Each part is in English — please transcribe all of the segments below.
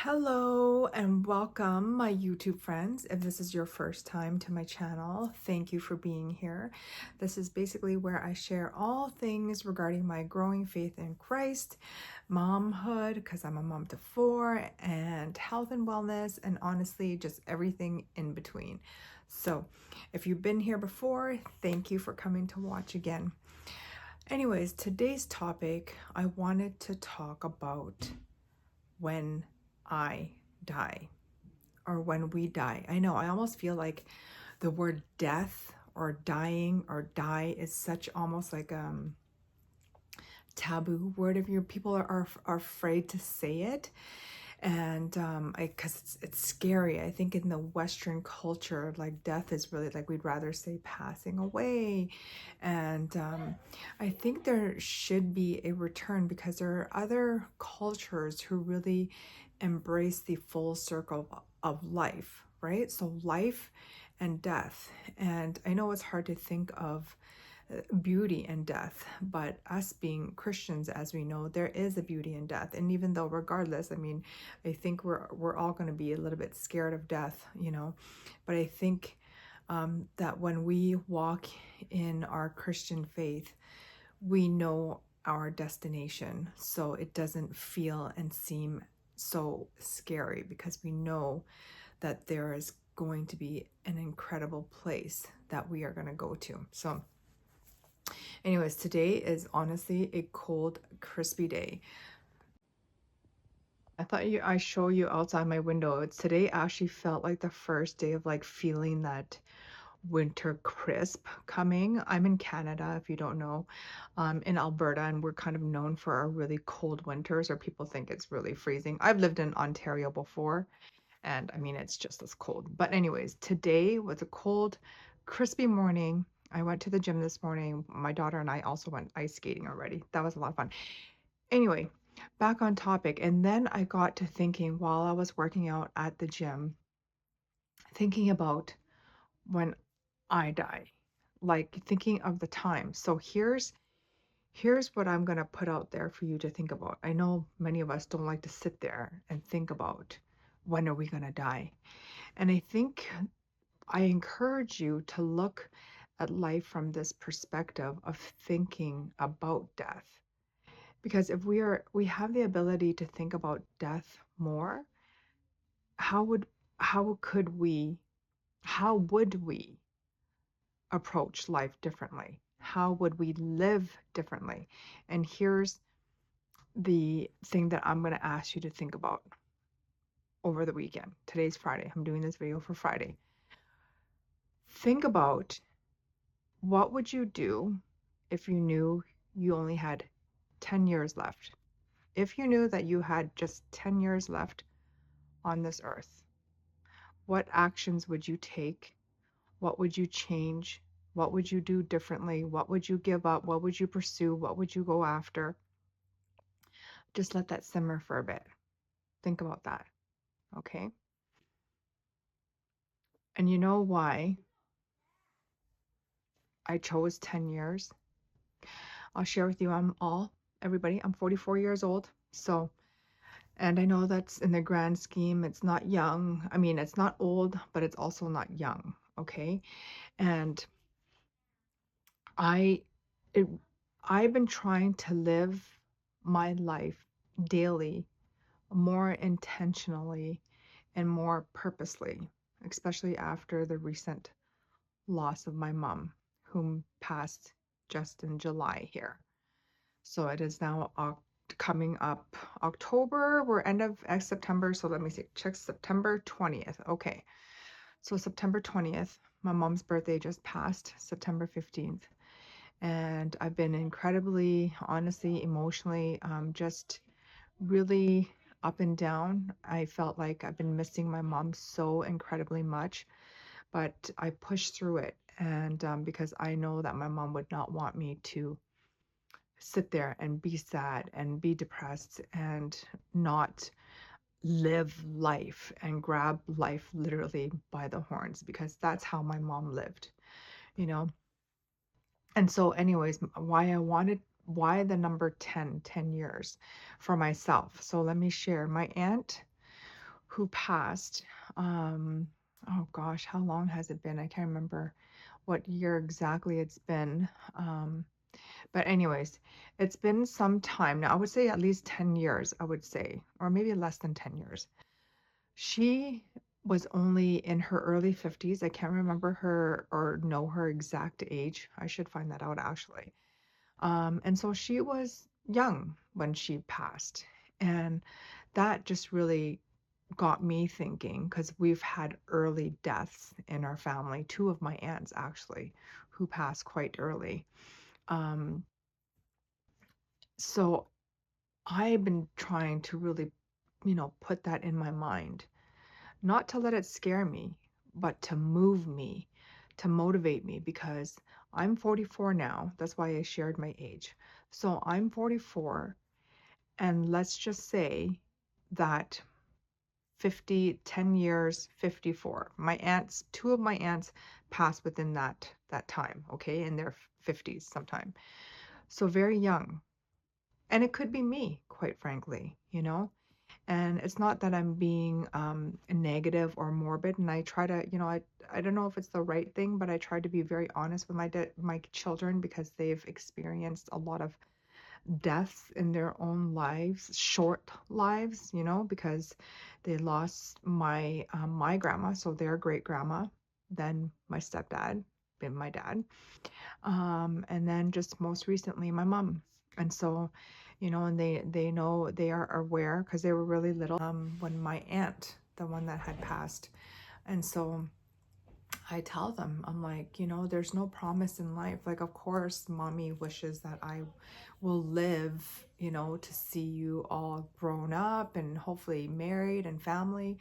Hello and welcome, my YouTube friends. If this is your first time to my channel, thank you for being here. This is basically where I share all things regarding my growing faith in Christ, momhood, because I'm a mom to four, and health and wellness, and honestly, just everything in between. So if you've been here before, thank you for coming to watch again. Anyways, today's topic, I wanted to talk about when I die or when we die. I know, I almost feel like the word death or dying or die is such almost like taboo word. If your people are afraid to say it, and because it's scary. I think in the Western culture, like death is really like we'd rather say passing away, and I think there should be a return because there are other cultures who really embrace the full circle of life, right? So life and death, and I know it's hard to think of beauty and death, but us being Christians, as we know, there is a beauty in death. And even though regardless, I mean, I think we're all going to be a little bit scared of death, but I think that when we walk in our Christian faith, we know our destination, so it doesn't feel and seem so scary because we know that there is going to be an incredible place that we are going to go to. So anyways, today is honestly a cold, crispy day. I thought I show you outside my window. Today actually felt like the first day of like feeling that winter crisp coming. I'm in Canada, if you don't know, in Alberta, and we're kind of known for our really cold winters, or people think it's really freezing. I've lived in Ontario before, and I mean, it's just as cold. But anyways, today was a cold, crispy morning. I went to the gym this morning. My daughter and I also went ice skating already. That was a lot of fun. Anyway, back on topic. And then I got to thinking while I was working out at the gym, thinking about when I die, like thinking of the time. So here's what I'm going to put out there for you to think about. I know many of us don't like to sit there and think about when are we going to die. And I think I encourage you to look at life from this perspective of thinking about death. Because if we have the ability to think about death more, how would how could we how would we approach life differently? How would we live differently? And here's the thing that I'm going to ask you to think about over the weekend. Today's Friday. I'm doing this video for Friday. Think about what would you do if you knew you only had 10 years left? If you knew that you had just 10 years left on this earth, what actions would you take? What would you change? What would you do differently? What would you give up? What would you pursue? What would you go after? Just let that simmer for a bit. Think about that, okay? And you know why I chose 10 years? I'll share with you, everybody, I'm 44 years old. So, and I know that's in the grand scheme, it's not young. I mean, it's not old, but it's also not young, okay? And I, it, I've been trying to live my life daily more intentionally and more purposely, especially after the recent loss of my mom, whom passed just in July here. So it is now coming up October. We're end of September. So let me see, check September 20th. Okay. So September 20th, my mom's birthday just passed, September 15th. And I've been incredibly, honestly, emotionally, just really up and down. I felt like I've been missing my mom so incredibly much, but I pushed through it. And because I know that my mom would not want me to sit there and be sad and be depressed and not live life and grab life literally by the horns, because that's how my mom lived, you know. And so anyways, why the number 10 years for myself. So let me share. My aunt, who passed. Um, oh gosh, how long has it been? I can't remember what year exactly it's been. But anyways, it's been some time now. I would say at least 10 years, I would say, or maybe less than 10 years. She was only in her early 50s. I can't remember her or know her exact age. I should find that out actually. And so she was young when she passed. And that just really got me thinking because we've had early deaths in our family, two of my aunts actually, who passed quite early. Um, so I've been trying to really, put that in my mind, not to let it scare me, but to move me, to motivate me because I'm 44 now. That's why I shared my age. So I'm 44, and let's just say that 10 years, 54. My aunts, two of my aunts passed within that time, okay, in their 50s sometime. So very young. And it could be me, quite frankly, And it's not that I'm being negative or morbid, and I try to, I don't know if it's the right thing, but I try to be very honest with my children because they've experienced a lot of deaths in their own lives, short lives, because they lost my grandma, so their great grandma, then my stepdad, then my dad, and then just most recently my mom. And so, and they know, they are aware because they were really little when my aunt, the one that had passed. And so I tell them, I'm like, there's no promise in life. Like, of course, mommy wishes that I will live, to see you all grown up and hopefully married and family,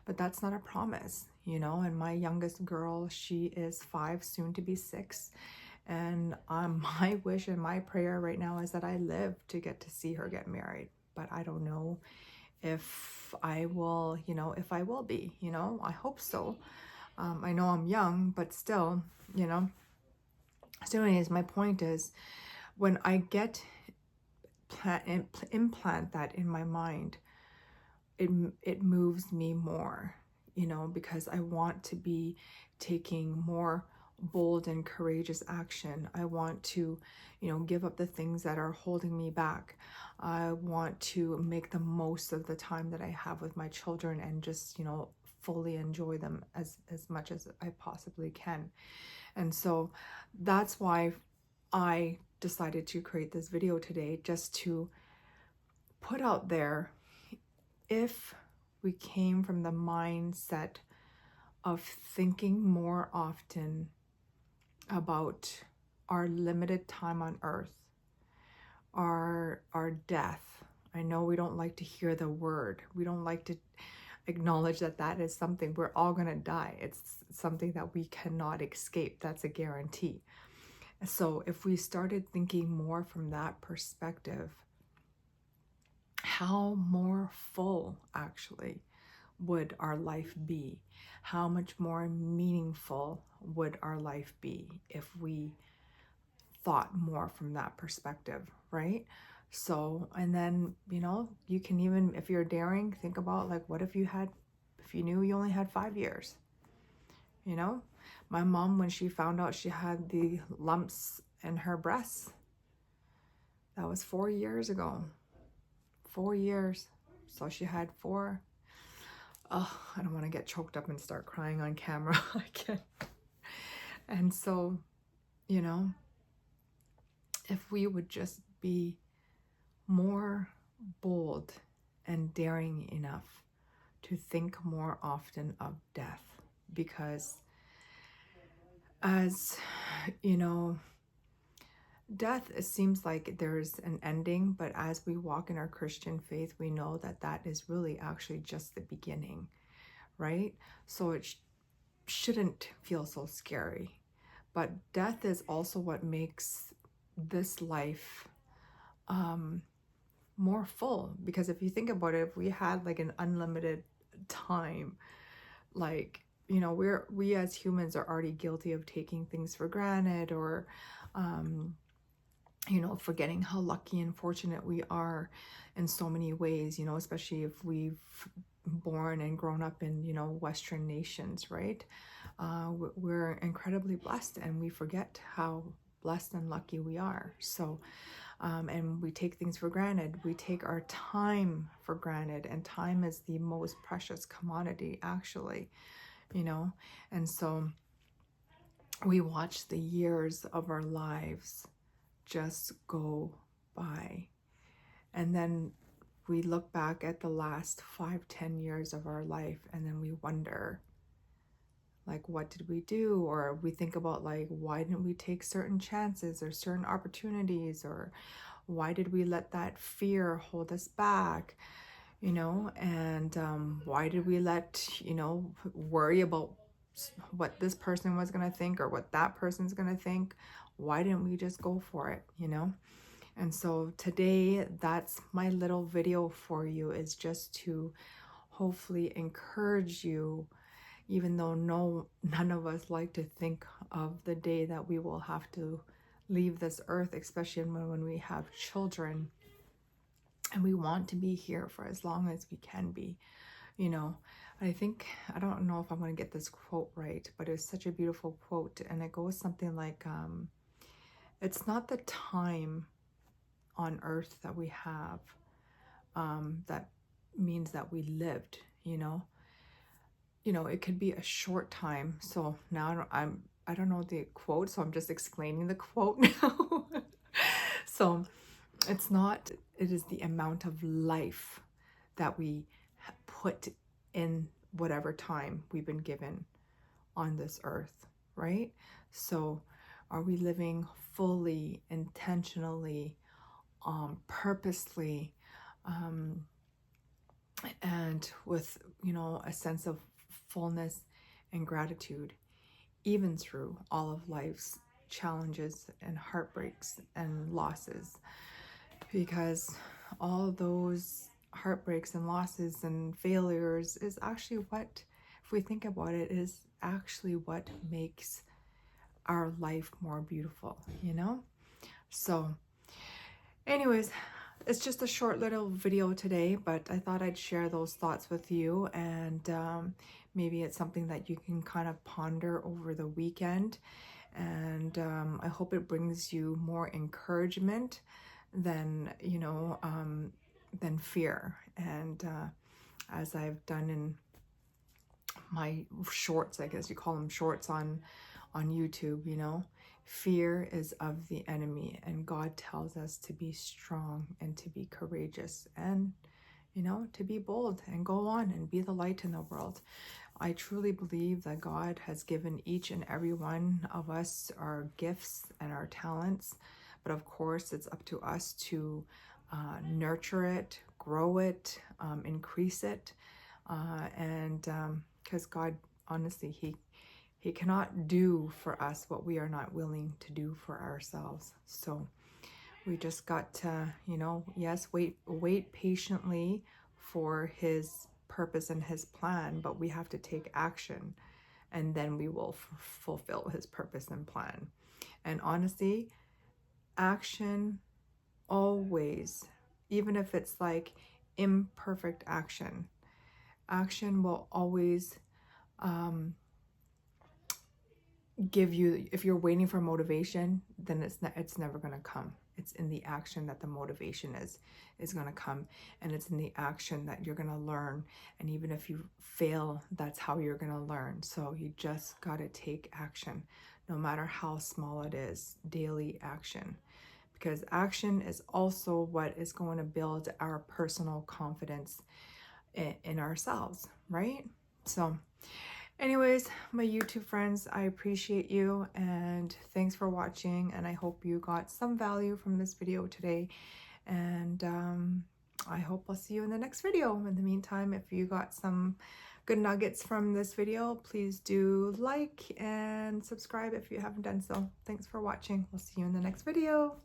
but that's not a promise, And my youngest girl, she is 5, soon to be 6. And my wish and my prayer right now is that I live to get to see her get married. But I don't know if I will, if I will be, I hope so. I know I'm young, but still, you know. So, anyways, my point is when I implant that in my mind, it moves me more, because I want to be taking more bold and courageous action. I want to, give up the things that are holding me back. I want to make the most of the time that I have with my children and just, fully enjoy them as much as I possibly can. And so that's why I decided to create this video today, just to put out there, if we came from the mindset of thinking more often about our limited time on earth, our death. I know we don't like to hear the word. We don't like to acknowledge that that is something we're all going to die. It's something that we cannot escape. That's a guarantee. So if we started thinking more from that perspective, how more full actually would our life be? How much more meaningful would our life be if we thought more from that perspective, right? So, and then, you can even, if you're daring, think about like, what if you knew you only had 5 years? My mom, when she found out she had the lumps in her breasts, that was 4 years ago. 4 years. So she had 4. Oh, I don't want to get choked up and start crying on camera. I can't. And so, if we would just be more bold and daring enough to think more often of death, because as death, it seems like there's an ending, but as we walk in our Christian faith, we know that that is really actually just the beginning, right? So it shouldn't feel so scary. But death is also what makes this life more full. Because if you think about it, if we had like an unlimited time, like, we as humans are already guilty of taking things for granted, or forgetting how lucky and fortunate we are in so many ways, especially if we've born and grown up in, you know, Western nations, right? We're incredibly blessed, and we forget how blessed and lucky we are. So, and we take things for granted. We take our time for granted, and time is the most precious commodity, actually, you know? And so we watch the years of our lives just go by. And then we look back at the last 5-10 years of our life, and then we wonder, like, what did we do? Or we think about, like, why didn't we take certain chances or certain opportunities? Or why did we let that fear hold us back? You know, and why did we let, you know, worry about what this person was going to think or what that person's going to think? Why didn't we just go for it, you know? And so today, that's my little video for you, is just to hopefully encourage you, even though none of us like to think of the day that we will have to leave this earth, especially when we have children and we want to be here for as long as we can be, you know. I don't know if I'm going to get this quote right, but it's such a beautiful quote, and it goes something like, it's not the time on earth that we have that means that we lived, you know. It could be a short time. So now I don't know the quote, so I'm just explaining the quote now. So it is the amount of life that we put in whatever time we've been given on this earth, right? So are we living fully, intentionally, purposely, and with, you know, a sense of fullness and gratitude, even through all of life's challenges and heartbreaks and losses? Because all those heartbreaks and losses and failures is actually what, if we think about it, is actually what makes our life more beautiful, you know? So anyways, it's just a short little video today, but I thought I'd share those thoughts with you, and maybe it's something that you can kind of ponder over the weekend. And I hope it brings you more encouragement than, you know, than fear. And as I've done in my shorts, I guess you call them shorts on YouTube, you know, fear is of the enemy, and God tells us to be strong and to be courageous and, you know, to be bold and go on and be the light in the world. I truly believe that God has given each and every one of us our gifts and our talents, but of course it's up to us to nurture it, grow it, increase it, and because God, honestly, He cannot do for us what we are not willing to do for ourselves. So we just got to, you know, yes, wait patiently for His purpose and His plan, but we have to take action, and then we will fulfill His purpose and plan. And honestly, action always, even if it's like imperfect action will always give you, if you're waiting for motivation, then it's never going to come. It's in the action that the motivation is going to come, and it's in the action that you're going to learn. And even if you fail, that's how you're going to learn. So you just got to take action, no matter how small it is, daily action, because action is also what is going to build our personal confidence in ourselves, right? So anyways, my YouTube friends, I appreciate you, and thanks for watching, and I hope you got some value from this video today, and I hope I'll see you in the next video. In the meantime, if you got some good nuggets from this video, please do like and subscribe if you haven't done so. Thanks for watching. We'll see you in the next video.